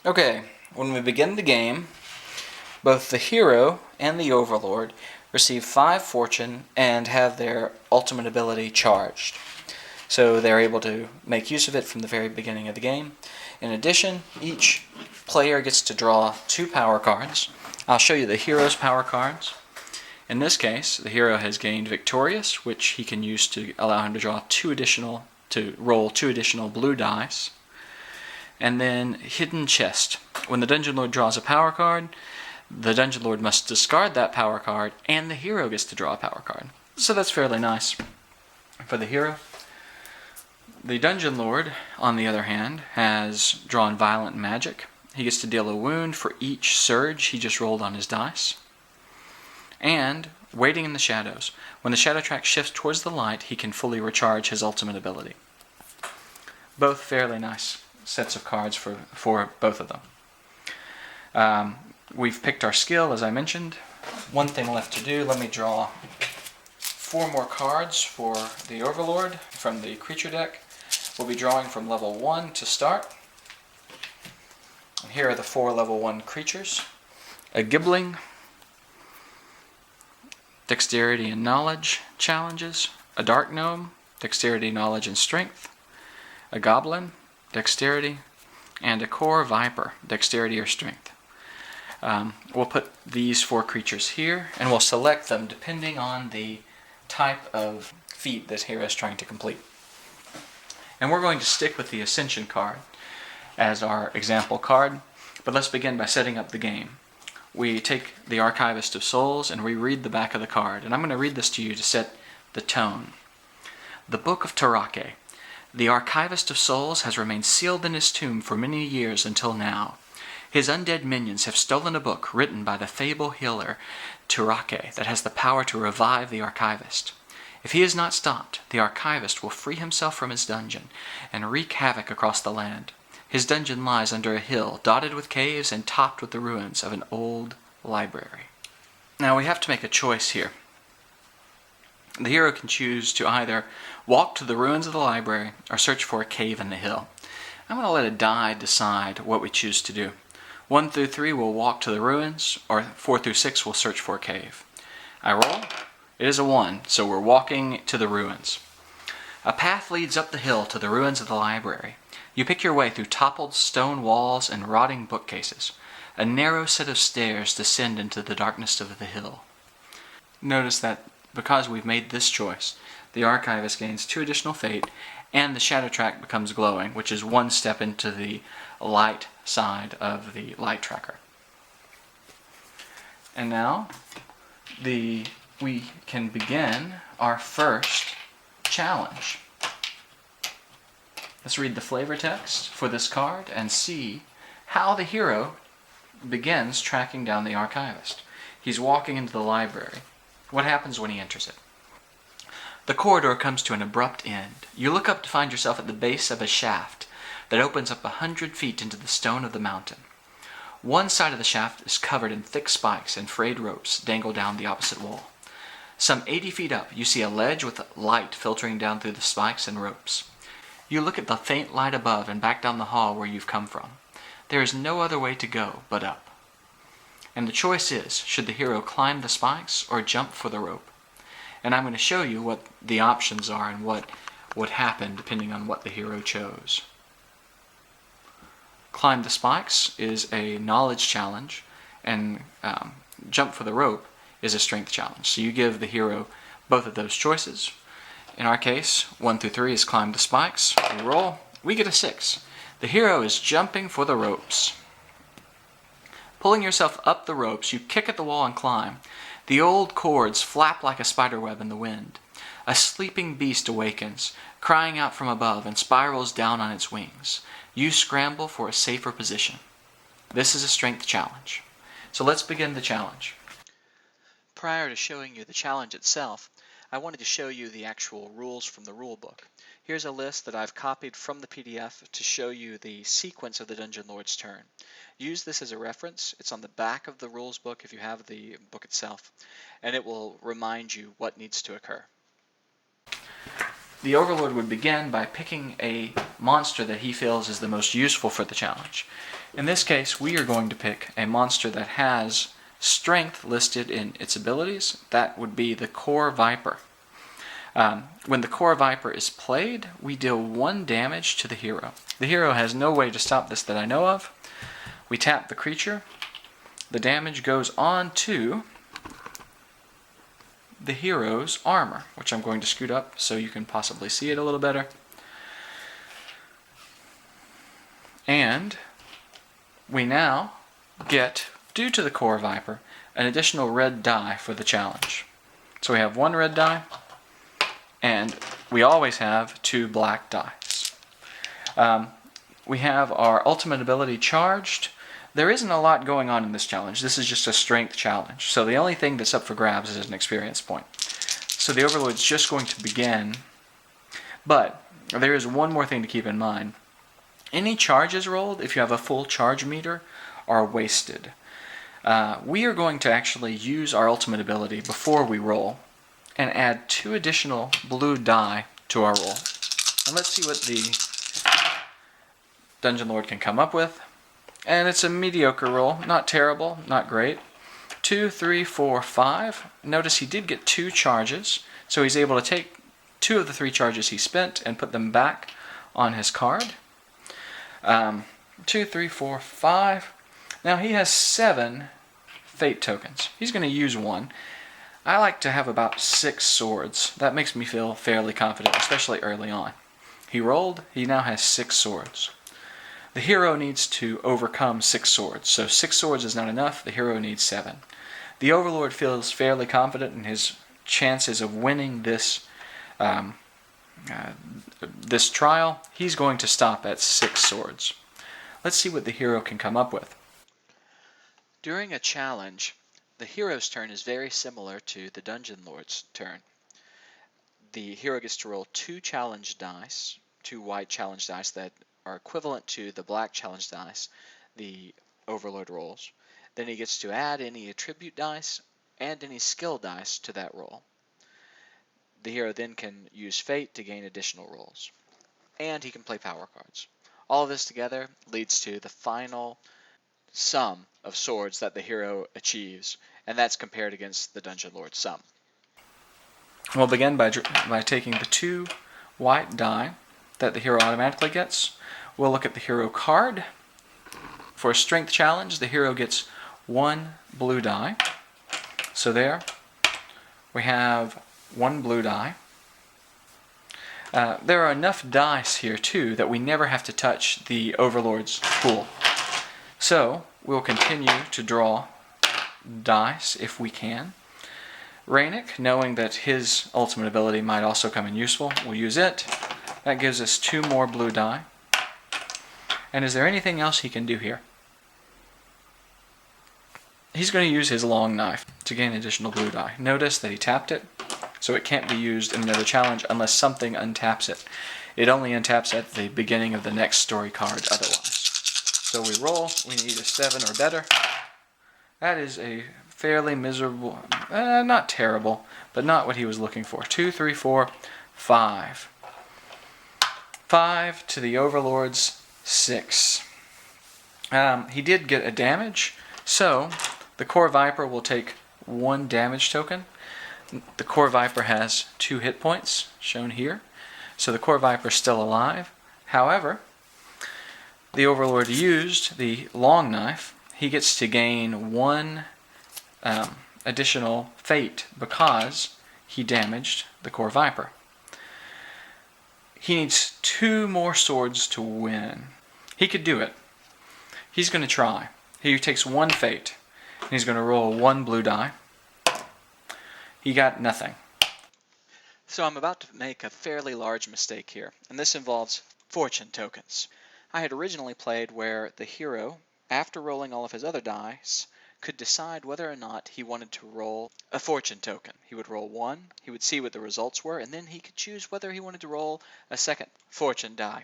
Okay, when we begin the game, both the hero and the Overlord receive 5 fortune and have their ultimate ability charged. So they're able to make use of it from the very beginning of the game. In addition, each player gets to draw 2 power cards. I'll show you the hero's power cards. In this case, the hero has gained Victorious, which he can use to allow him to roll 2 additional blue dice. And then Hidden Chest. When the Dungeon Lord draws a power card, the Dungeon Lord must discard that power card, and the hero gets to draw a power card. So that's fairly nice for the hero. The Dungeon Lord, on the other hand, has drawn Violent Magic. He gets to deal a wound for each surge he just rolled on his dice. And Waiting in the Shadows. When the shadow track shifts towards the light, he can fully recharge his ultimate ability. Both fairly nice sets of cards for both of them. We've picked our skill, as I mentioned. One thing left to do, let me draw 4 more cards for the Overlord from the creature deck. We'll be drawing from level 1 to start. And here are the 4 level 1 creatures. A Gibbling, Dexterity and Knowledge challenges. A Dark Gnome, Dexterity, Knowledge, and Strength. A Goblin, Dexterity, and a Core Viper, Dexterity or Strength. We'll put these 4 creatures here, and we'll select them depending on the type of feat this hero is trying to complete. And we're going to stick with the Ascension card as our example card, but let's begin by setting up the game. We take the Archivist of Souls and we read the back of the card, and I'm going to read this to you to set the tone. The Book of Tarake. The Archivist of Souls has remained sealed in his tomb for many years until now. His undead minions have stolen a book written by the fable healer Tarake that has the power to revive the Archivist. If he is not stopped, the Archivist will free himself from his dungeon and wreak havoc across the land. His dungeon lies under a hill, dotted with caves and topped with the ruins of an old library. Now we have to make a choice here. The hero can choose to either walk to the ruins of the library or search for a cave in the hill. I'm going to let a die decide what we choose to do. 1 through 3 will walk to the ruins, or 4 through 6 will search for a cave. I roll. It is a 1, so we're walking to the ruins. A path leads up the hill to the ruins of the library. You pick your way through toppled stone walls and rotting bookcases. A narrow set of stairs descend into the darkness of the hill. Notice that because we've made this choice, the Archivist gains 2 additional fate, and the shadow track becomes glowing, which is 1 step into the light side of the light tracker. And now, we can begin our first challenge. Let's read the flavor text for this card and see how the hero begins tracking down the Archivist. He's walking into the library. What happens when he enters it? The corridor comes to an abrupt end. You look up to find yourself at the base of a shaft that opens up 100 feet into the stone of the mountain. One side of the shaft is covered in thick spikes, and frayed ropes dangle down the opposite wall. Some 80 feet up, you see a ledge with light filtering down through the spikes and ropes. You look at the faint light above and back down the hall where you've come from. There is no other way to go but up. And the choice is, should the hero climb the spikes or jump for the rope? And I'm going to show you what the options are and what would happen depending on what the hero chose. Climb the spikes is a knowledge challenge, and jump for the rope is a strength challenge. So you give the hero both of those choices. In our case, 1 through 3 is climb the spikes. We roll. We get a 6. The hero is jumping for the ropes. Pulling yourself up the ropes, you kick at the wall and climb. The old cords flap like a spiderweb in the wind. A sleeping beast awakens, crying out from above, and spirals down on its wings. You scramble for a safer position. This is a strength challenge. So let's begin the challenge. Prior to showing you the challenge itself, I wanted to show you the actual rules from the rule book. Here's a list that I've copied from the PDF to show you the sequence of the Dungeon Lord's turn. Use this as a reference. It's on the back of the rules book if you have the book itself, and it will remind you what needs to occur. The Overlord would begin by picking a monster that he feels is the most useful for the challenge. In this case, we are going to pick a monster that has strength listed in its abilities. That would be the Core Viper. When the Core Viper is played, we deal 1 damage to the hero. The hero has no way to stop this that I know of. We tap the creature. The damage goes on to the hero's armor, which I'm going to scoot up so you can possibly see it a little better. And we now get, due to the Core Viper, an additional red die for the challenge. So we have 1 red die, and we always have 2 black dice. We have our ultimate ability charged. There isn't a lot going on in this challenge. This is just a strength challenge. So the only thing that's up for grabs is an experience point. So the Overlord's just going to begin. But there is one more thing to keep in mind. Any charges rolled, if you have a full charge meter, are wasted. We are going to actually use our ultimate ability before we roll and add 2 additional blue die to our roll. And let's see what the Dungeon Lord can come up with. And it's a mediocre roll, not terrible, not great. 2, 3, 4, 5. Notice he did get 2 charges, so he's able to take 2 of the 3 charges he spent and put them back on his card. 2, 3, 4, 5. Now he has 7 fate tokens. He's going to use 1. I like to have about 6 swords. That makes me feel fairly confident, especially early on. He rolled, he now has 6 swords. The hero needs to overcome 6 swords, so 6 swords is not enough, the hero needs 7. The Overlord feels fairly confident in his chances of winning this this trial. He's going to stop at 6 swords. Let's see what the hero can come up with. During a challenge, the hero's turn is very similar to the Dungeon Lord's turn. The hero gets to roll 2 challenge dice, 2 white challenge dice that are equivalent to the black challenge dice the Overlord rolls. Then he gets to add any attribute dice and any skill dice to that roll. The hero then can use fate to gain additional rolls. And he can play power cards. All of this together leads to the final sum of swords that the hero achieves, and that's compared against the Dungeon Lord's sum. We'll begin by taking the 2 white die that the hero automatically gets. We'll look at the hero card. For a strength challenge, the hero gets 1 blue die. So there, we have 1 blue die. There are enough dice here, too, that we never have to touch the Overlord's pool. So, we'll continue to draw dice if we can. Raynick, knowing that his ultimate ability might also come in useful, will use it. That gives us 2 more blue die. And is there anything else he can do here? He's going to use his long knife to gain additional blue die. Notice that he tapped it, so it can't be used in another challenge unless something untaps it. It only untaps at the beginning of the next story card otherwise. So we roll, we need a 7 or better. That is a fairly miserable, not terrible, but not what he was looking for. 2, 3, 4, 5. 5 to the Overlord's 6. He did get a damage, so the Core Viper will take 1 damage token. The Core Viper has 2 hit points, shown here. So the Core Viper is still alive. However, the Overlord used the long knife. He gets to gain 1 additional fate because he damaged the Core Viper. He needs 2 more swords to win. He could do it. He's going to try. He takes 1 fate, and he's going to roll 1 blue die. He got nothing. So I'm about to make a fairly large mistake here, and this involves fortune tokens. I had originally played where the hero, after rolling all of his other dice, could decide whether or not he wanted to roll a fortune token. He would roll 1, he would see what the results were, and then he could choose whether he wanted to roll a second fortune die.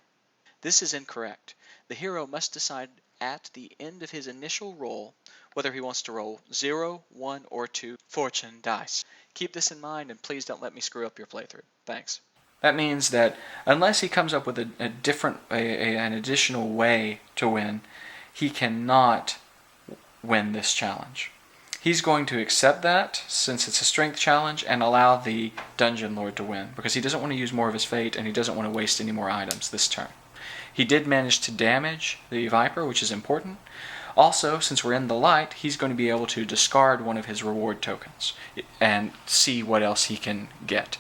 This is incorrect. The hero must decide at the end of his initial roll whether he wants to roll 0, 1, or 2 fortune dice. Keep this in mind, and please don't let me screw up your playthrough. Thanks. That means that unless he comes up with an additional way to win, he cannot win this challenge. He's going to accept that, since it's a strength challenge, and allow the Dungeon Lord to win, because he doesn't want to use more of his fate, and he doesn't want to waste any more items this turn. He did manage to damage the Viper, which is important. Also, since we're in the light, he's going to be able to discard one of his reward tokens and see what else he can get.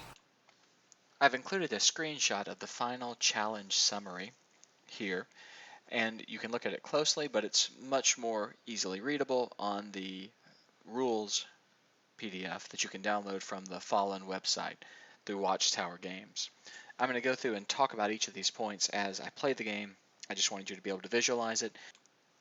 I've included a screenshot of the final challenge summary here, and you can look at it closely, but it's much more easily readable on the rules PDF that you can download from the Fallen website through Watchtower Games. I'm going to go through and talk about each of these points as I play the game. I just wanted you to be able to visualize it.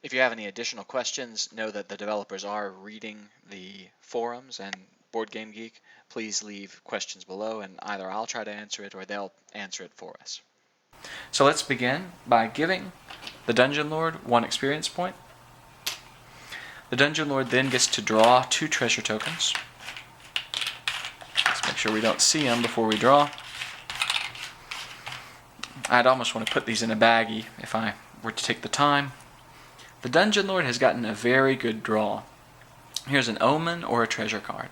If you have any additional questions, know that the developers are reading the forums and Board Game Geek. Please leave questions below, and either I'll try to answer it or they'll answer it for us. So let's begin by giving the Dungeon Lord 1 experience point. The Dungeon Lord then gets to draw 2 treasure tokens. Let's make sure we don't see them before we draw. I'd almost want to put these in a baggie if I were to take the time. The Dungeon Lord has gotten a very good draw. Here's an omen or a treasure card.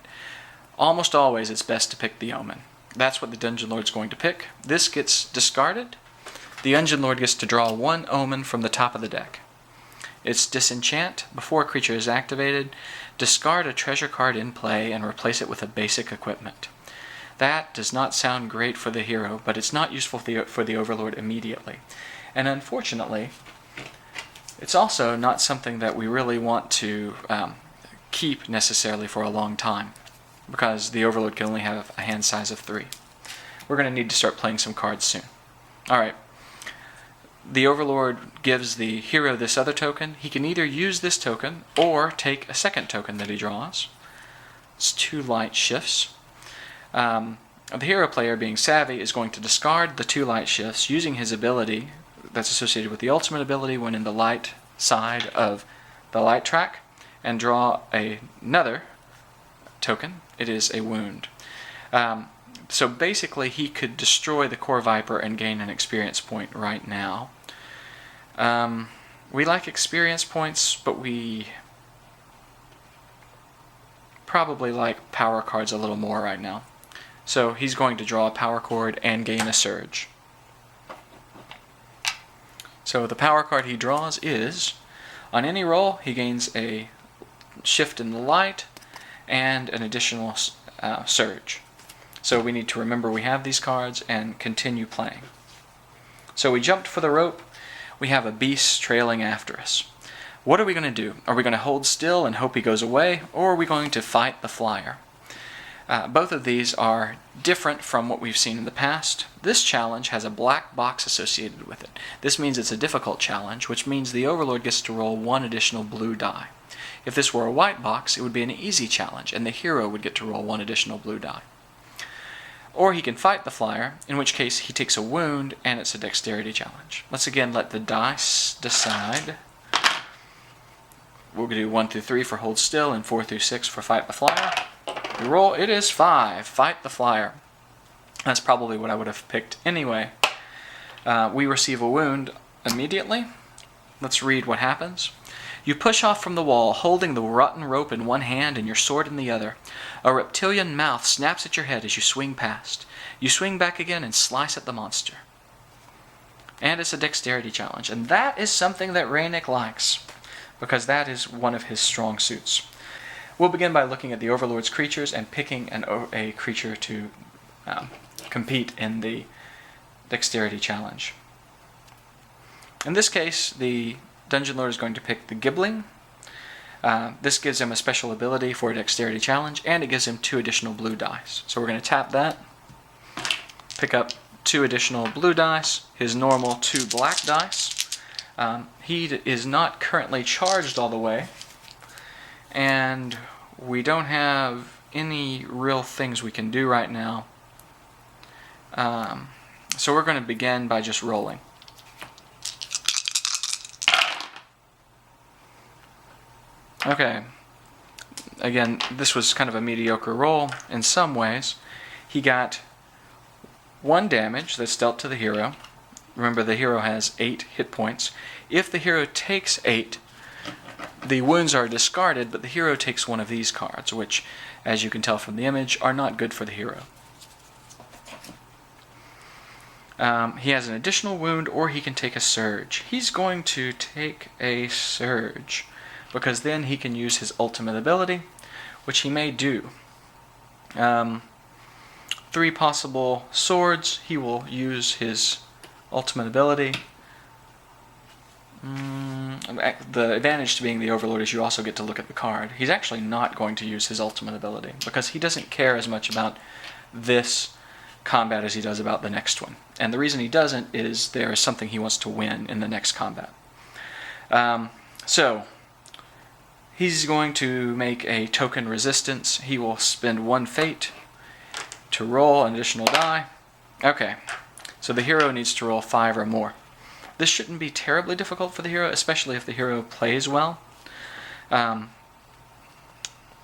Almost always it's best to pick the omen. That's what the Dungeon Lord's going to pick. This gets discarded. The Dungeon Lord gets to draw 1 omen from the top of the deck. It's disenchant. Before a creature is activated, discard a treasure card in play and replace it with a basic equipment. That does not sound great for the hero, but it's not useful for the Overlord immediately. And unfortunately, it's also not something that we really want to keep necessarily for a long time, because the Overlord can only have a hand size of 3. We're going to need to start playing some cards soon. Alright, the Overlord gives the hero this other token. He can either use this token or take a second token that he draws. It's 2 light shifts. The hero player, being savvy, is going to discard the 2 light shifts using his ability that's associated with the ultimate ability when in the light side of the light track, and draw another token. It is a wound. So basically he could destroy the core Viper and gain an experience point right now. We like experience points, but we probably like power cards a little more right now. So he's going to draw a power card and gain a surge. So the power card he draws is, on any roll, he gains a shift in the light and an additional surge. So we need to remember we have these cards and continue playing. So we jumped for the rope. We have a beast trailing after us. What are we going to do? Are we going to hold still and hope he goes away, or are we going to fight the flyer? Both of these are different from what we've seen in the past. This challenge has a black box associated with it. This means it's a difficult challenge, which means the Overlord gets to roll 1 additional blue die. If this were a white box, it would be an easy challenge, and the hero would get to roll 1 additional blue die. Or he can fight the flyer, in which case he takes a wound, and it's a dexterity challenge. Let's again let the dice decide. We're going to do 1 through 3 for hold still, and 4 through 6 for fight the flyer. We roll, it is 5, fight the flyer. That's probably what I would have picked anyway. We receive a wound immediately. Let's read what happens. You push off from the wall, holding the rotten rope in one hand and your sword in the other. A reptilian mouth snaps at your head as you swing past. You swing back again and slice at the monster. And it's a dexterity challenge, and that is something that Raynick likes, because that is one of his strong suits. We'll begin by looking at the Overlord's creatures and picking a creature to compete in the Dexterity Challenge. In this case, the Dungeon Lord is going to pick the Gibbling. This gives him a special ability for a Dexterity Challenge, and it gives him 2 additional blue dice. So we're going to tap that, pick up 2 additional blue dice, his normal 2 black dice. He is not currently charged all the way, and we don't have any real things we can do right now. So we're going to begin by just rolling. Okay, again, this was kind of a mediocre roll in some ways. He got 1 damage that's dealt to the hero. Remember, the hero has 8 hit points. If the hero takes 8, The wounds are discarded, but the hero takes one of these cards, which, as you can tell from the image, are not good for the hero. He has an additional wound, or he can take a surge. He's going to take a surge, because then he can use his ultimate ability, which he may do. 3 possible swords. He will use his ultimate ability. The advantage to being the Overlord is you also get to look at the card. He's actually not going to use his ultimate ability because he doesn't care as much about this combat as he does about the next one. And the reason he doesn't is there is something he wants to win in the next combat. So he's going to make a token resistance. He will spend 1 fate to roll an additional die. Okay, so the hero needs to roll 5 or more. This shouldn't be terribly difficult for the hero, especially if the hero plays well.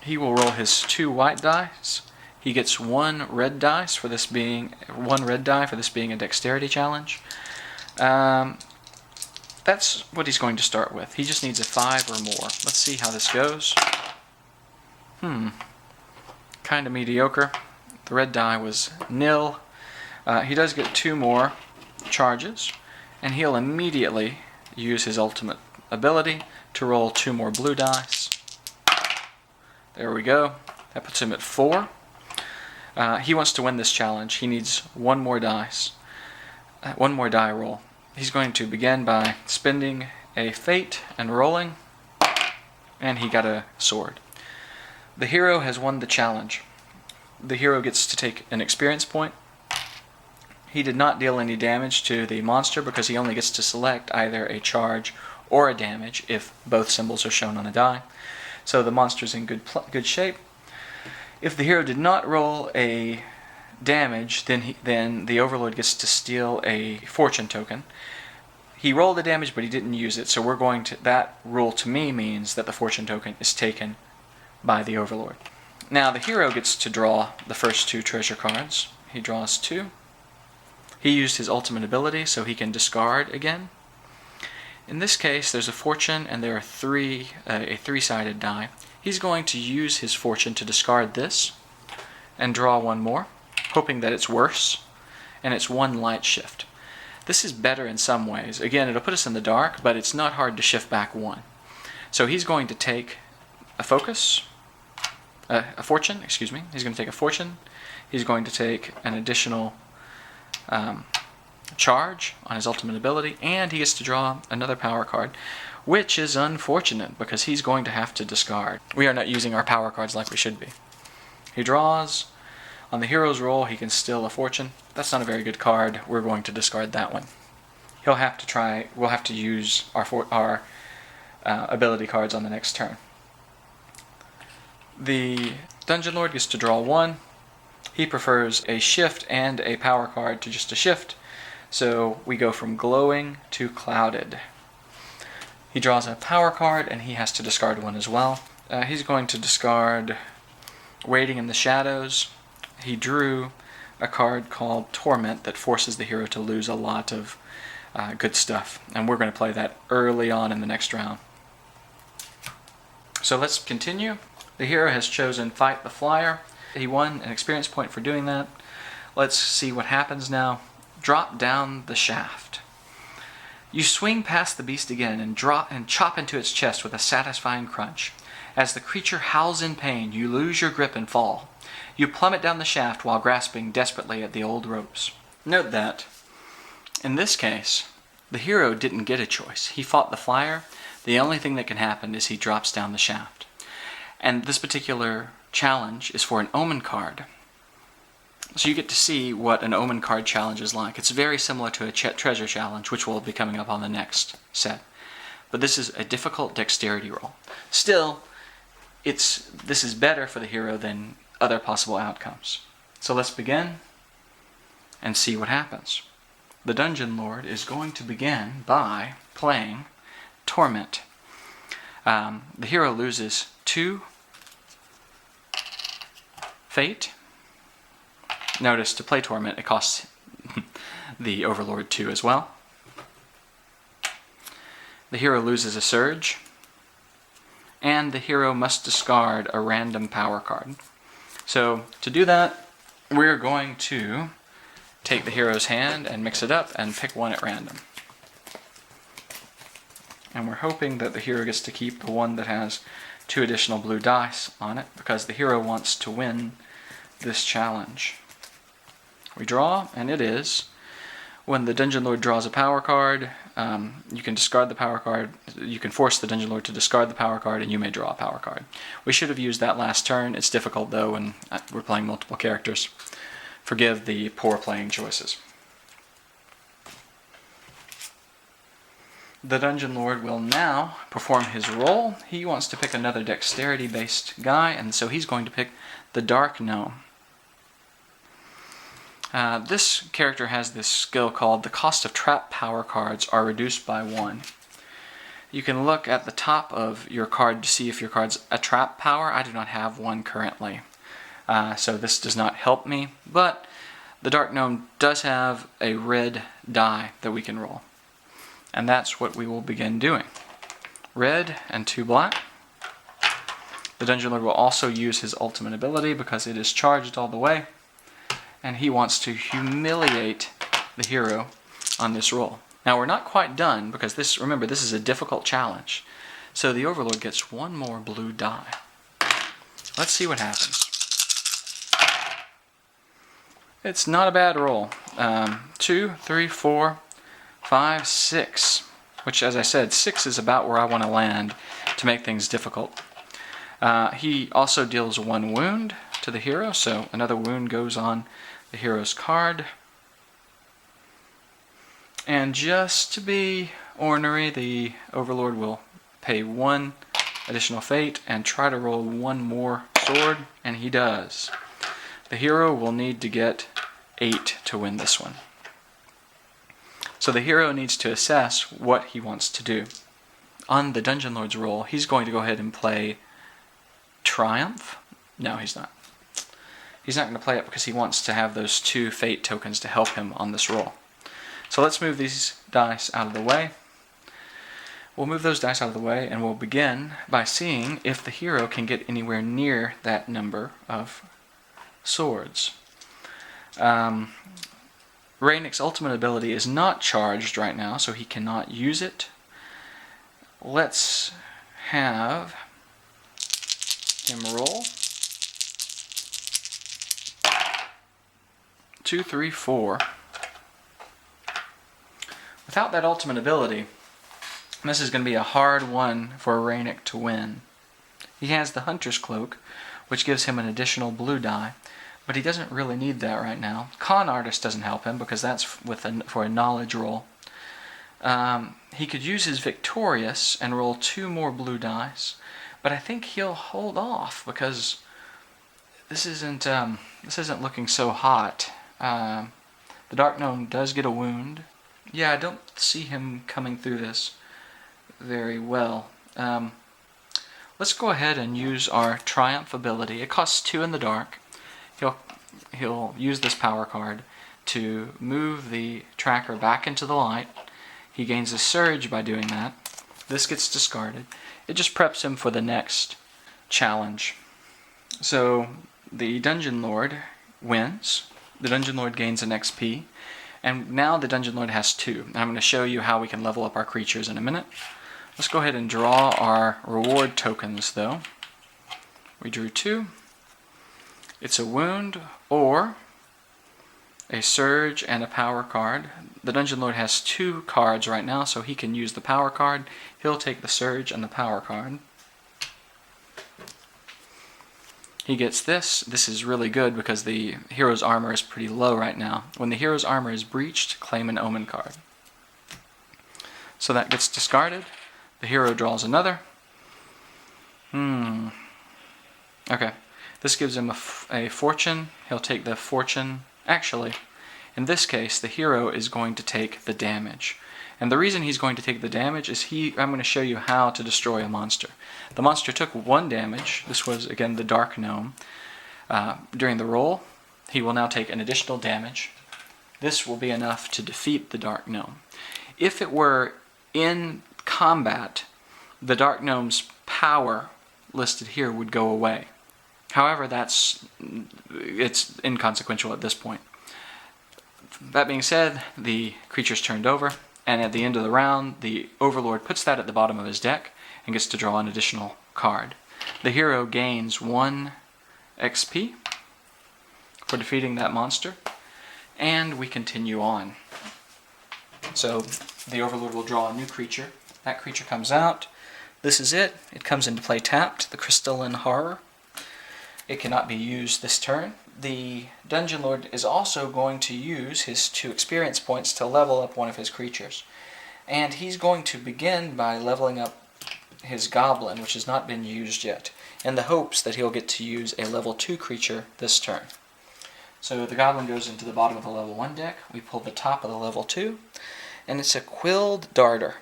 He will roll his 2 white dice. He gets 1 red dice for this being a dexterity challenge. That's what he's going to start with. He just needs a 5 or more. Let's see how this goes. Kind of mediocre. The red die was nil. He does get 2 more charges, and he'll immediately use his ultimate ability to roll 2 more blue dice. There we go. That puts him at 4. He wants to win this challenge. He needs 1 more dice. 1 more die roll. He's going to begin by spending a fate and rolling, and he got a sword. The hero has won the challenge. The hero gets to take an experience point. He did not deal any damage to the monster because he only gets to select either a charge or a damage if both symbols are shown on a die. So the monster's in good shape. If the hero did not roll a damage, then the Overlord gets to steal a fortune token. He rolled the damage, but he didn't use it, so that rule to me means that the fortune token is taken by the Overlord. Now the hero gets to draw the first 2 treasure cards. He draws 2. He used his ultimate ability, so he can discard again. In this case, there's a fortune, and there are a 3-sided die. He's going to use his fortune to discard this and draw 1 more, hoping that it's worse, and it's 1 light shift. This is better in some ways. Again, it'll put us in the dark, but it's not hard to shift back 1. So he's going to take a fortune. He's going to take a fortune. He's going to take an additional charge on his ultimate ability, and he gets to draw another power card, which is unfortunate because he's going to have to discard. We are not using our power cards like we should be. He draws. On the hero's roll, he can steal a fortune. That's not a very good card. We're going to discard that one. We'll have to use our ability cards on the next turn. The Dungeon Lord gets to draw 1. He prefers a shift and a power card to just a shift, so we go from glowing to clouded. He draws a power card, and he has to discard 1 as well. He's going to discard Waiting in the Shadows. He drew a card called Torment that forces the hero to lose a lot of good stuff, and we're going to play that early on in the next round. So let's continue. The hero has chosen Fight the Flyer. He won an experience point for doing that. Let's see what happens now. Drop down the shaft. You swing past the beast again and chop into its chest with a satisfying crunch. As the creature howls in pain, you lose your grip and fall. You plummet down the shaft while grasping desperately at the old ropes. Note that, in this case, the hero didn't get a choice. He fought the flyer. The only thing that can happen is he drops down the shaft. And this particular challenge is for an omen card. So you get to see what an omen card challenge is like. It's very similar to a treasure challenge, which will be coming up on the next set. But this is a difficult dexterity roll. Still, this is better for the hero than other possible outcomes. So let's begin and see what happens. The Dungeon Lord is going to begin by playing Torment. The hero loses 2 fate. Notice to play Torment, it costs the Overlord 2 as well. The hero loses a surge. and the hero must discard a random power card. So to do that, we're going to take the hero's hand and mix it up and pick one at random. And we're hoping that the hero gets to keep the one that has 2 additional blue dice on it, because the hero wants to win this challenge. We draw, and it is. When the Dungeon Lord draws a power card, you can discard the power card. You can force the Dungeon Lord to discard the power card, and you may draw a power card. We should have used that last turn. It's difficult, though, and we're playing multiple characters. Forgive the poor playing choices. The Dungeon Lord will now perform his role. He wants to pick another dexterity-based guy, and so he's going to pick the Dark Gnome. This character has this skill called the cost of trap power cards are reduced by 1. You can look at the top of your card to see if your card's a trap power. I do not have one currently, so this does not help me, but the Dark Gnome does have a red die that we can roll. And that's what we will begin doing. Red and 2 black. The Dungeon Lord will also use his ultimate ability because it is charged all the way. And he wants to humiliate the hero on this roll. Now we're not quite done because remember, this is a difficult challenge. So the Overlord gets 1 more blue die. Let's see what happens. It's not a bad roll. 2, 3, 4, 5, 6, which, as I said, 6 is about where I want to land to make things difficult. He also deals 1 wound to the hero, so another wound goes on the hero's card. And just to be ornery, the Overlord will pay 1 additional fate and try to roll 1 more sword, and he does. The hero will need to get 8 to win this one. So the hero needs to assess what he wants to do. On the Dungeon Lord's roll, he's going to go ahead and play Triumph. No, he's not. He's not going to play it because he wants to have those 2 fate tokens to help him on this roll. So let's move these dice out of the way. We'll move those dice out of the way, and we'll begin by seeing if the hero can get anywhere near that number of swords. Raynick's ultimate ability is not charged right now, so he cannot use it. Let's have him roll. 2, 3, 4. Without that ultimate ability, this is going to be a hard one for Raynick to win. He has the Hunter's Cloak, which gives him an additional blue die, but he doesn't really need that right now. Con Artist doesn't help him because that's for a knowledge roll. He could use his Victorious and roll 2 more blue dice, but I think he'll hold off because this isn't looking so hot. The Dark Gnome does get a wound. Yeah, I don't see him coming through this very well. Let's go ahead and use our Triumph ability. It costs 2 in the dark. He'll use this power card to move the tracker back into the light. He gains a surge by doing that. This gets discarded. It just preps him for the next challenge. So the Dungeon Lord wins. The Dungeon Lord gains an XP. And now the Dungeon Lord has 2. And I'm going to show you how we can level up our creatures in a minute. Let's go ahead and draw our reward tokens, though. We drew 2. It's a wound or a surge and a power card. The Dungeon Lord has 2 cards right now, so he can use the power card. He'll take the surge and the power card. He gets this. This is really good because the hero's armor is pretty low right now. When the hero's armor is breached, claim an omen card. So that gets discarded. The hero draws another. Okay. This gives him a fortune. He'll take the fortune. Actually, in this case, the hero is going to take the damage. And the reason he's going to take the damage is I'm going to show you how to destroy a monster. The monster took 1 damage. This was, again, the Dark Gnome. During the roll, he will now take an additional damage. This will be enough to defeat the Dark Gnome. If it were in combat, the Dark Gnome's power listed here would go away. However, it's inconsequential at this point. That being said, the creature's turned over, and at the end of the round, the Overlord puts that at the bottom of his deck and gets to draw an additional card. The hero gains 1 XP for defeating that monster, and we continue on. So the Overlord will draw a new creature. That creature comes out. This is it. It comes into play tapped, the Crystalline Horror. It cannot be used this turn. The Dungeon Lord is also going to use his 2 experience points to level up one of his creatures. And he's going to begin by leveling up his Goblin, which has not been used yet, in the hopes that he'll get to use a level 2 creature this turn. So the Goblin goes into the bottom of the level 1 deck. We pull the top of the level 2, and it's a Quilled Darter.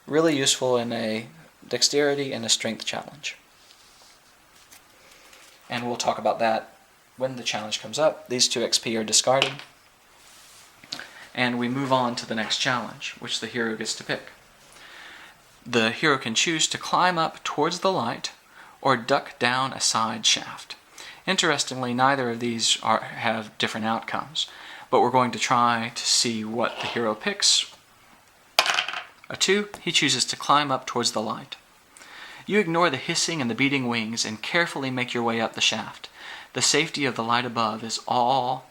Really useful in a Dexterity and a Strength challenge. And we'll talk about that when the challenge comes up. These 2 XP are discarded. And we move on to the next challenge, which the hero gets to pick. The hero can choose to climb up towards the light or duck down a side shaft. Interestingly, neither of these have different outcomes, but we're going to try to see what the hero picks. A 2, he chooses to climb up towards the light. You ignore the hissing and the beating wings and carefully make your way up the shaft. The safety of the light above is all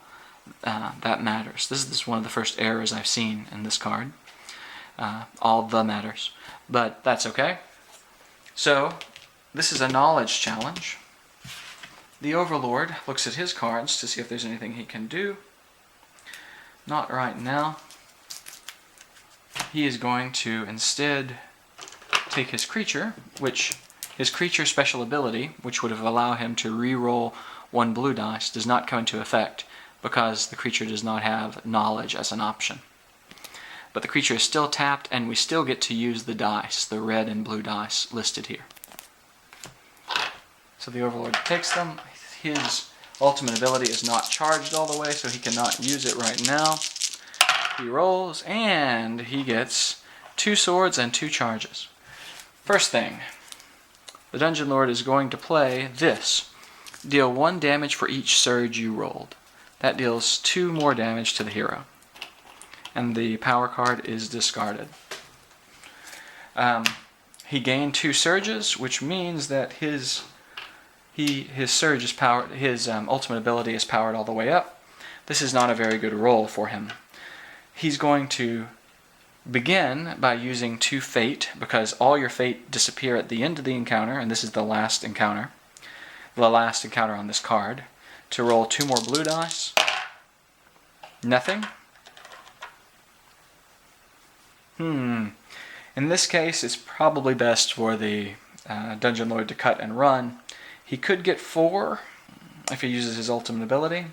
that matters. This is one of the first errors I've seen in this card. All the matters. But that's okay. So, this is a knowledge challenge. The Overlord looks at his cards to see if there's anything he can do. Not right now. He is going to instead take his creature, his creature special ability, which would have allowed him to re-roll 1 blue dice, does not come into effect because the creature does not have knowledge as an option. But the creature is still tapped, and we still get to use the dice, the red and blue dice listed here. So the Overlord takes them. His ultimate ability is not charged all the way, so he cannot use it right now. He rolls, and he gets 2 swords and 2 charges. First thing, the Dungeon Lord is going to play this. Deal 1 damage for each surge you rolled. That deals 2 more damage to the hero. And the power card is discarded. He gained 2 surges, which means that his surge is powered. His ultimate ability is powered all the way up. This is not a very good roll for him. He's going to begin by using 2 fate, because all your fate disappear at the end of the encounter, and this is the last encounter. The last encounter on this card. To roll 2 more blue dice. Nothing. In this case, it's probably best for the Dungeon Lord to cut and run. He could get 4 if he uses his ultimate ability.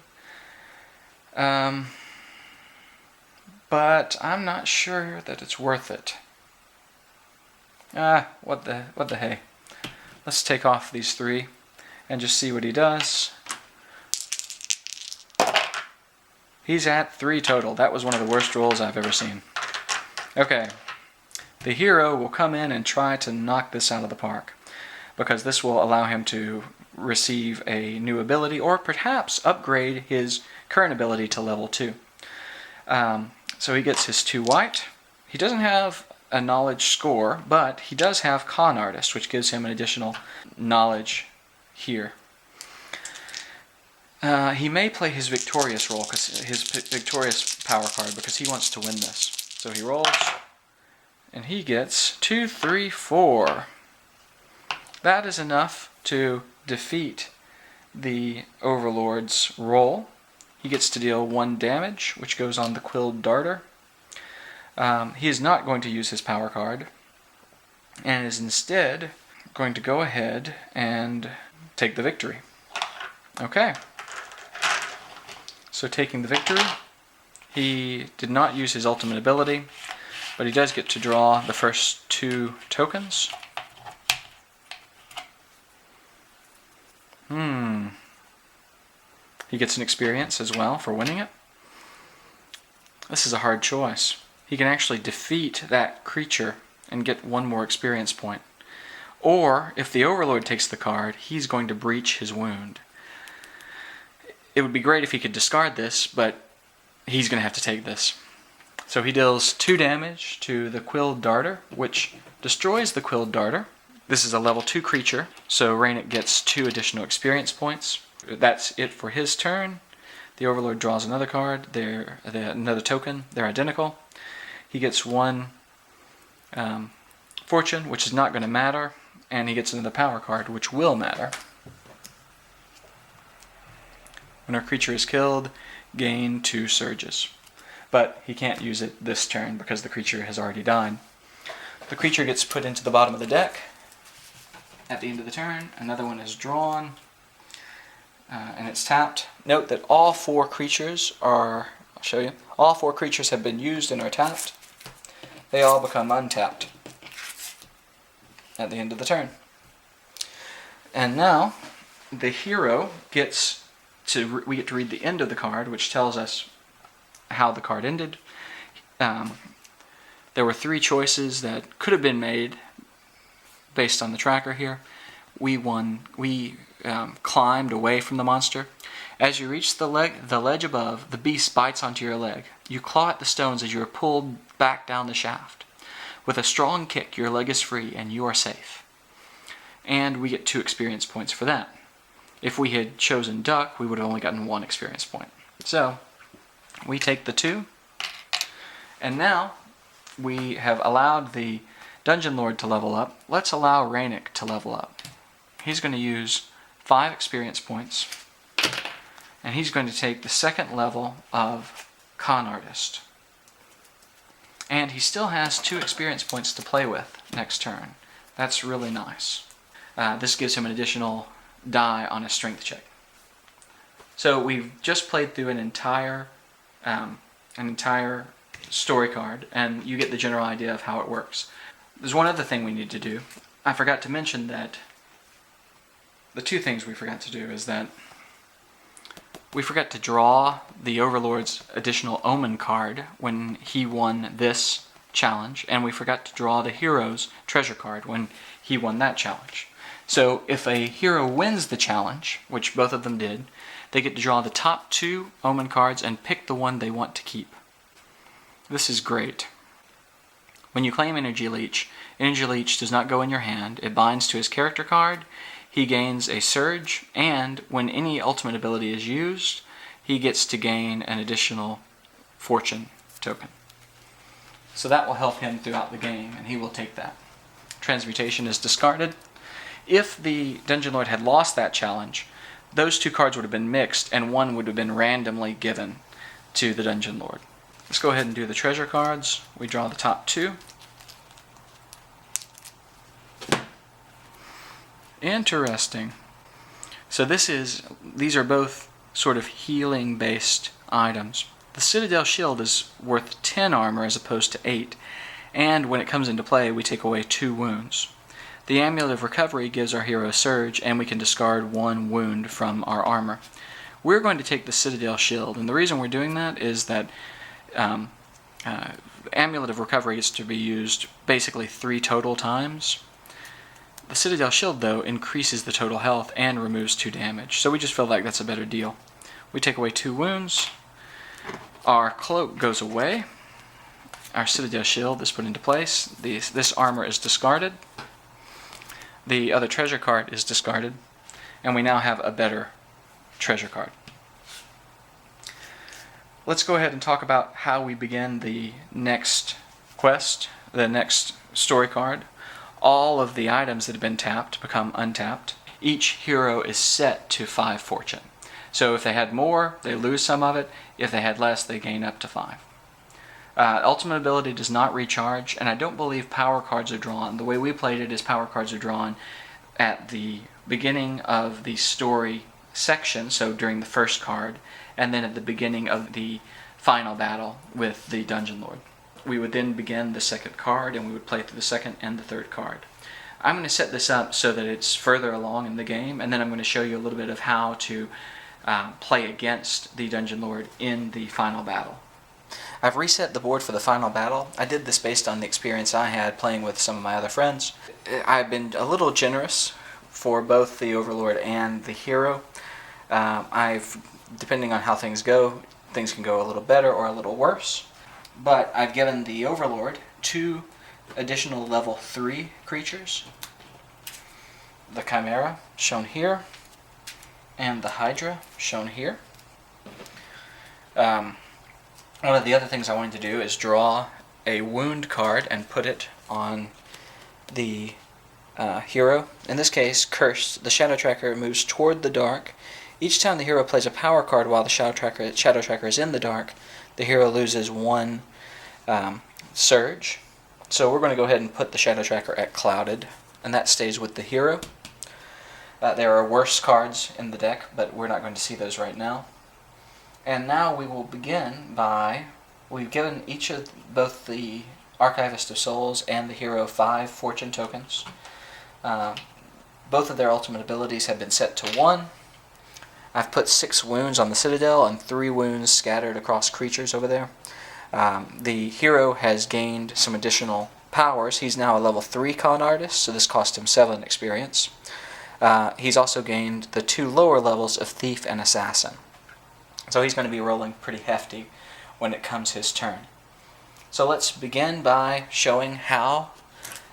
But I'm not sure that it's worth it. What the hey. Let's take off these 3 and just see what he does. He's at 3 total. That was one of the worst rolls I've ever seen. Okay. The hero will come in and try to knock this out of the park, because this will allow him to receive a new ability, or perhaps upgrade his current ability to level 2. So he gets his 2 white. He doesn't have a knowledge score, but he does have Con Artist, which gives him an additional knowledge here. He may play his victorious role, his victorious power card, because he wants to win this. So he rolls, and he gets 2, 3, 4. That is enough to defeat the Overlord's roll. He gets to deal 1 damage, which goes on the Quilled Darter. He is not going to use his power card, and is instead going to go ahead and take the victory. Okay. So taking the victory, he did not use his ultimate ability, but he does get to draw the first 2 tokens. He gets an experience as well for winning it. This is a hard choice. He can actually defeat that creature and get 1 more experience point, Or, if the Overlord takes the card, he's going to breach his wound. It would be great if he could discard this, but he's going to have to take this. So he deals 2 damage to the Quilled Darter, which destroys the Quilled Darter. This is a level 2 creature, so Raynick gets 2 additional experience points. That's it for his turn. The Overlord draws another card, another token, they're identical. He gets 1 fortune, which is not going to matter, and he gets another power card, which will matter. When our creature is killed, gain 2 surges. But he can't use it this turn because the creature has already died. The creature gets put into the bottom of the deck. At the end of the turn, another one is drawn, and it's tapped. Note that all 4 creatures are, I'll show you, all 4 creatures have been used and are tapped. They all become untapped at the end of the turn. And now, the hero gets to, we get to read the end of the card, which tells us how the card ended. There were 3 choices that could have been made based on the tracker here. We climbed away from the monster. As you reach the ledge above, the beast bites onto your leg. You claw at the stones as you are pulled back down the shaft. With a strong kick, your leg is free and you are safe. And we get 2 experience points for that. If we had chosen duck, we would have only gotten 1 experience point. So, we take the 2, and now we have allowed the Dungeon Lord to level up. Let's allow Raynick to level up. He's going to use 5 experience points, and he's going to take the 2nd level of Con Artist. And he still has 2 experience points to play with next turn. That's really nice. This gives him an additional die on a strength check. So we've just played through an entire story card, and you get the general idea of how it works. There's one other thing we need to do. I forgot to mention that the 2 things we forgot to do is that we forgot to draw the Overlord's additional Omen card when he won this challenge, and we forgot to draw the hero's treasure card when he won that challenge. So if a hero wins the challenge, which both of them did, they get to draw the top 2 Omen cards and pick the one they want to keep. This is great. When you claim Energy Leech does not go in your hand. It binds to his character card. He gains a surge, and when any ultimate ability is used, he gets to gain an additional fortune token. So that will help him throughout the game, and he will take that. Transmutation is discarded. If the Dungeon Lord had lost that challenge, those 2 cards would have been mixed, and one would have been randomly given to the Dungeon Lord. Let's go ahead and do the treasure cards. We draw the top 2. Interesting. So these are both sort of healing-based items. The Citadel Shield is worth 10 armor as opposed to 8, and when it comes into play, we take away 2 wounds. The Amulet of Recovery gives our hero a surge, and we can discard 1 wound from our armor. We're going to take the Citadel Shield, and the reason we're doing that is that Amulet of Recovery is to be used basically 3 total times. The Citadel Shield, though, increases the total health and removes 2 damage, so we just feel like that's a better deal. We take away 2 wounds. Our cloak goes away. Our Citadel Shield is put into place. This armor is discarded. The other treasure card is discarded, and we now have a better treasure card. Let's go ahead and talk about how we begin the next quest, the next story card. All of the items that have been tapped become untapped. Each hero is set to 5 fortune. So if they had more, they lose some of it. If they had less, they gain up to 5. Ultimate ability does not recharge, and I don't believe power cards are drawn. The way we played it is power cards are drawn at the beginning of the story section, so during the first card, and then at the beginning of the final battle with the Dungeon Lord. We would then begin the 2nd card, and we would play through the 2nd and the 3rd card. I'm going to set this up so that it's further along in the game, and then I'm going to show you a little bit of how to play against the Dungeon Lord in the final battle. I've reset the board for the final battle. I did this based on the experience I had playing with some of my other friends. I've been a little generous for both the Overlord and the hero. Depending on how things go, things can go a little better or a little worse. But I've given the Overlord 2 additional level 3 creatures. The Chimera, shown here, and the Hydra, shown here. One of the other things I wanted to do is draw a wound card and put it on the hero. In this case, Cursed. The Shadow Tracker moves toward the dark. Each time the hero plays a power card while the Shadow Tracker is in the dark, the hero loses 1 surge. So we're going to go ahead and put the Shadow Tracker at Clouded, and that stays with the hero. There are worse cards in the deck, but we're not going to see those right now. And now we will begin by, we've given each of both the Archivist of Souls and the hero 5 fortune tokens. Both of their ultimate abilities have been set to 1. I've put 6 wounds on the Citadel and 3 wounds scattered across creatures over there. The hero has gained some additional powers. He's now a level 3 con artist, so this cost him 7 experience. He's also gained the 2 lower levels of Thief and Assassin. So he's going to be rolling pretty hefty when it comes his turn. So let's begin by showing how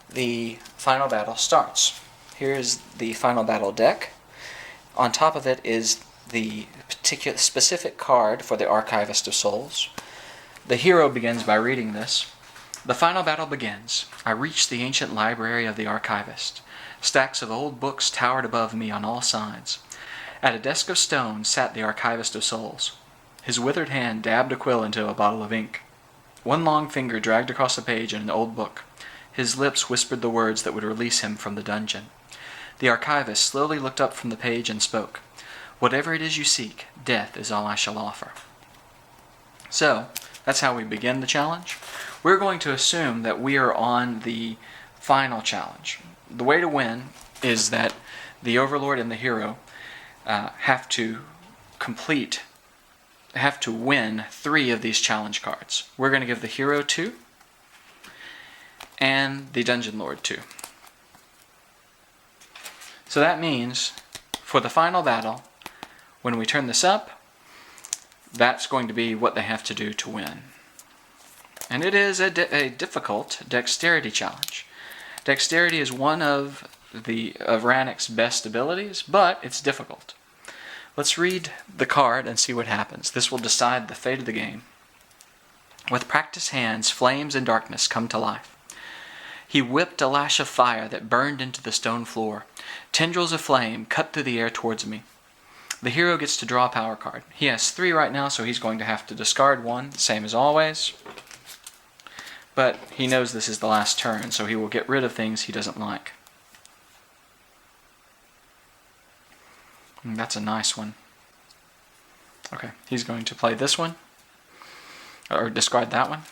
the final battle starts. Here's the final battle deck. On top of it is the specific card for the Archivist of Souls. The hero begins by reading this. The final battle begins. I reached the ancient library of the Archivist. Stacks of old books towered above me on all sides. At a desk of stone sat the Archivist of Souls. His withered hand dabbed a quill into a bottle of ink. One long finger dragged across a page in an old book. His lips whispered the words that would release him from the dungeon. The Archivist slowly looked up from the page and spoke. Whatever it is you seek, death is all I shall offer. So, that's how we begin the challenge. We're going to assume that we are on the final challenge. The way to win is that the Overlord and the hero have to win 3 of these challenge cards. We're going to give the hero 2 and the Dungeon Lord 2. So that means for the final battle, when we turn this up, that's going to be what they have to do to win. And it is a difficult dexterity challenge. Dexterity is one of Rannick's best abilities, but it's difficult. Let's read the card and see what happens. This will decide the fate of the game. With practiced hands, flames and darkness come to life. He whipped a lash of fire that burned into the stone floor. Tendrils of flame cut through the air towards me. The hero gets to draw a power card. He has 3 right now, so he's going to have to discard 1, same as always. But he knows this is the last turn, so he will get rid of things he doesn't like. And that's a nice one. Okay, he's going to play this one, or discard that one.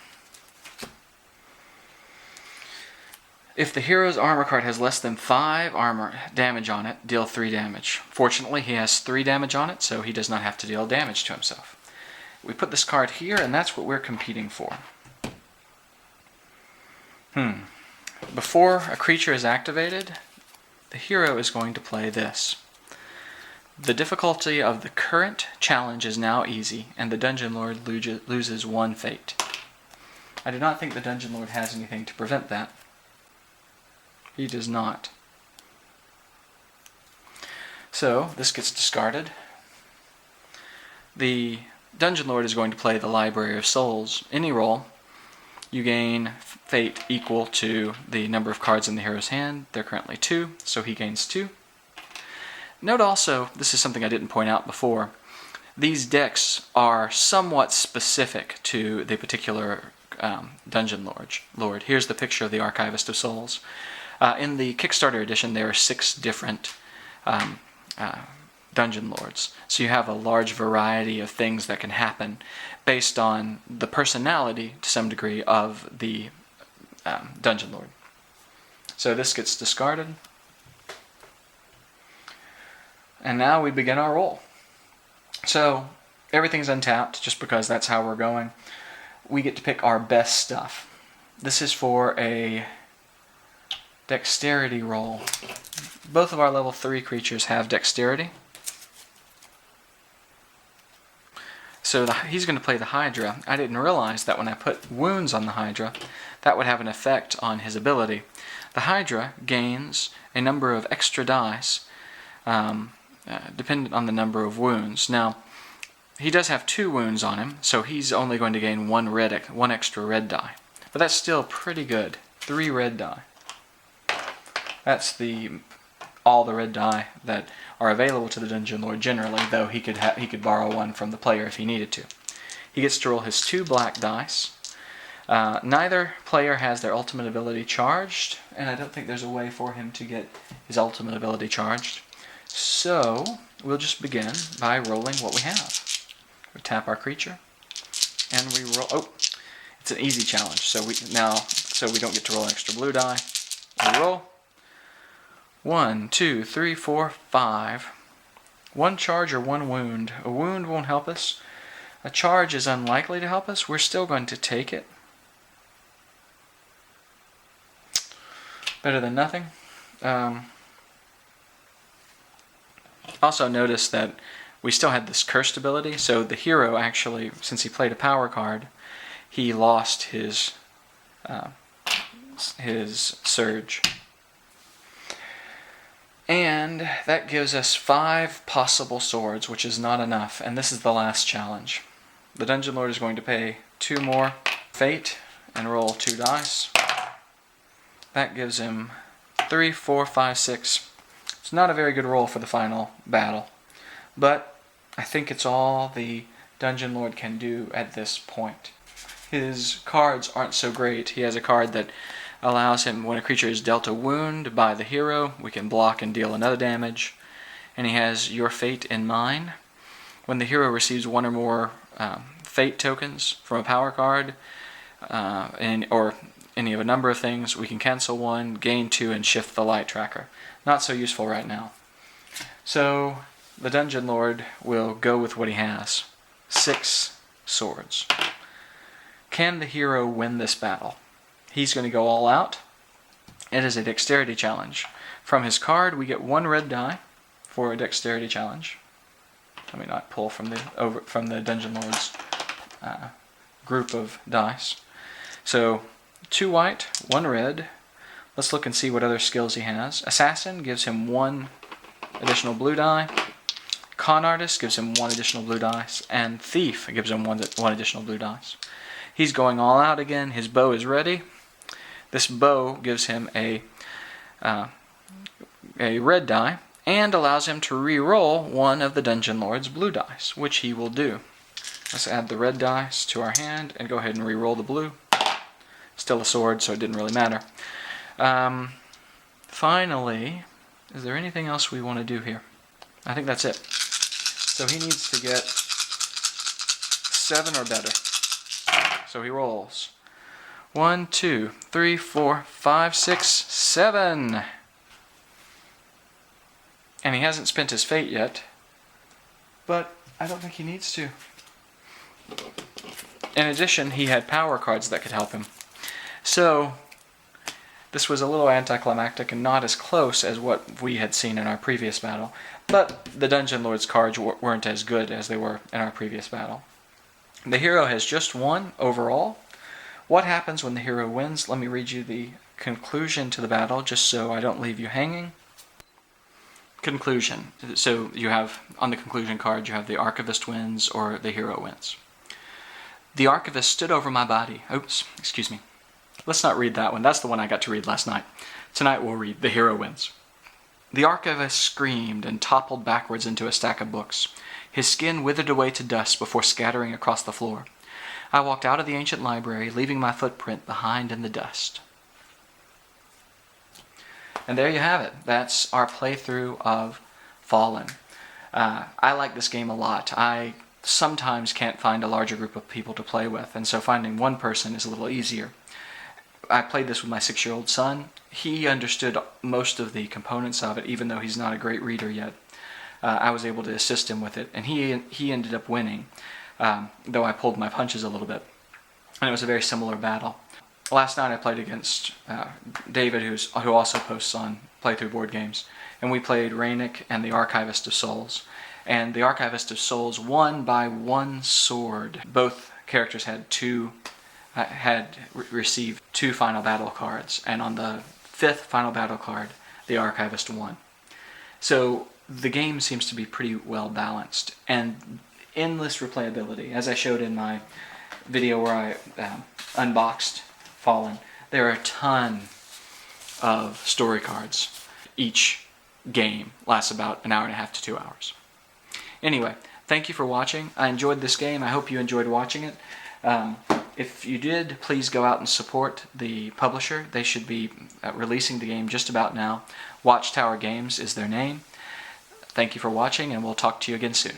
If the hero's armor card has less than 5 armor damage on it, deal 3 damage. Fortunately, he has 3 damage on it, so he does not have to deal damage to himself. We put this card here, and that's what we're competing for. Before a creature is activated, the hero is going to play this. The difficulty of the current challenge is now easy, and the Dungeon Lord loses 1 fate. I do not think the Dungeon Lord has anything to prevent that. He does not. So, this gets discarded. The Dungeon Lord is going to play the Library of Souls. Any roll, you gain fate equal to the number of cards in the hero's hand. They're currently 2, so he gains 2. Note also, this is something I didn't point out before, these decks are somewhat specific to the particular Dungeon Lord. Here's the picture of the Archivist of Souls. In the Kickstarter edition, there are 6 different Dungeon Lords. So you have a large variety of things that can happen based on the personality, to some degree, of the Dungeon Lord. So this gets discarded. And now we begin our roll. So everything's untapped just because that's how we're going. we get to pick our best stuff. This is for a Dexterity roll. Both of our level 3 creatures have Dexterity. So he's going to play the Hydra. I didn't realize that when I put wounds on the Hydra, that would have an effect on his ability. The Hydra gains a number of extra dice, dependent on the number of wounds. Now, he does have 2 wounds on him, so he's only going to gain one extra red die. But that's still pretty good. 3 red die. That's all the red die that are available to the Dungeon Lord generally, though he could borrow one from the player if he needed to. He gets to roll his 2 black dice. Neither player has their ultimate ability charged, and I don't think there's a way for him to get his ultimate ability charged. So we'll just begin by rolling what we have. We tap our creature, and we roll. Oh, it's an easy challenge, so we don't get to roll an extra blue die. We roll. 1, 2, 3, 4, 5. 1 charge or 1 wound. A wound won't help us. A charge is unlikely to help us. We're still going to take it. Better than nothing. Also notice that we still had this cursed ability, so the hero actually, since he played a power card, he lost his surge. And that gives us 5 possible swords, which is not enough, and this is the last challenge. The Dungeon Lord is going to pay 2 more fate and roll 2 dice. That gives him 3, 4, 5, 6. It's not a very good roll for the final battle, but I think it's all the Dungeon Lord can do at this point. His cards aren't so great. He has a card that allows him, when a creature is dealt a wound by the hero, we can block and deal another damage. And he has Your Fate in Mine. When the hero receives 1 or more fate tokens from a power card, or any of a number of things, we can cancel 1, gain 2, and shift the light tracker. Not so useful right now. So the Dungeon Lord will go with what he has. 6 swords. Can the hero win this battle? He's going to go all out. It is a Dexterity challenge. From his card, we get 1 red die for a Dexterity challenge. Let me not pull from the Dungeon Lord's group of dice. So 2 white, 1 red. Let's look and see what other skills he has. Assassin gives him 1 additional blue die. Con Artist gives him 1 additional blue dice. And Thief gives him 1 additional blue dice. He's going all out again. His bow is ready. This bow gives him a red die and allows him to re-roll 1 of the Dungeon Lord's blue dice, which he will do. Let's add the red dice to our hand and go ahead and re-roll the blue. Still a sword, so it didn't really matter. Finally, is there anything else we want to do here? I think that's it. So he needs to get 7 or better. So he rolls 1, 2, 3, 4, 5, 6, 7. And he hasn't spent his fate yet, but I don't think he needs to. In addition, he had power cards that could help him. So this was a little anticlimactic and not as close as what we had seen in our previous battle, but the Dungeon Lord's cards weren't as good as they were in our previous battle. The hero has just won overall. What happens when the hero wins? Let me read you the conclusion to the battle, just so I don't leave you hanging. Conclusion. So you have, on the conclusion card, you have the Archivist wins or the hero wins. The Archivist stood over my body. Oops, excuse me. Let's not read that one. That's the one I got to read last night. Tonight we'll read the hero wins. The Archivist screamed and toppled backwards into a stack of books. His skin withered away to dust before scattering across the floor. I walked out of the ancient library, leaving my footprint behind in the dust. And there you have it. That's our playthrough of Fallen. I like this game a lot. I sometimes can't find a larger group of people to play with, and so finding one person is a little easier. I played this with my 6-year-old son. He understood most of the components of it, even though he's not a great reader yet. I was able to assist him with it, and he ended up winning, though I pulled my punches a little bit. and it was a very similar battle. Last night I played against David, who also posts on Playthrough Board Games, and we played Rainick and the Archivist of Souls. And the Archivist of Souls won by 1 sword. Both characters had received 2 final battle cards, and on the 5th final battle card, the Archivist won. So the game seems to be pretty well balanced, and endless replayability. As I showed in my video where I unboxed Fallen, there are a ton of story cards. Each game lasts about 1.5 to 2 hours. Anyway, thank you for watching. I enjoyed this game. I hope you enjoyed watching it. If you did, please go out and support the publisher. They should be releasing the game just about now. Watchtower Games is their name. Thank you for watching, and we'll talk to you again soon.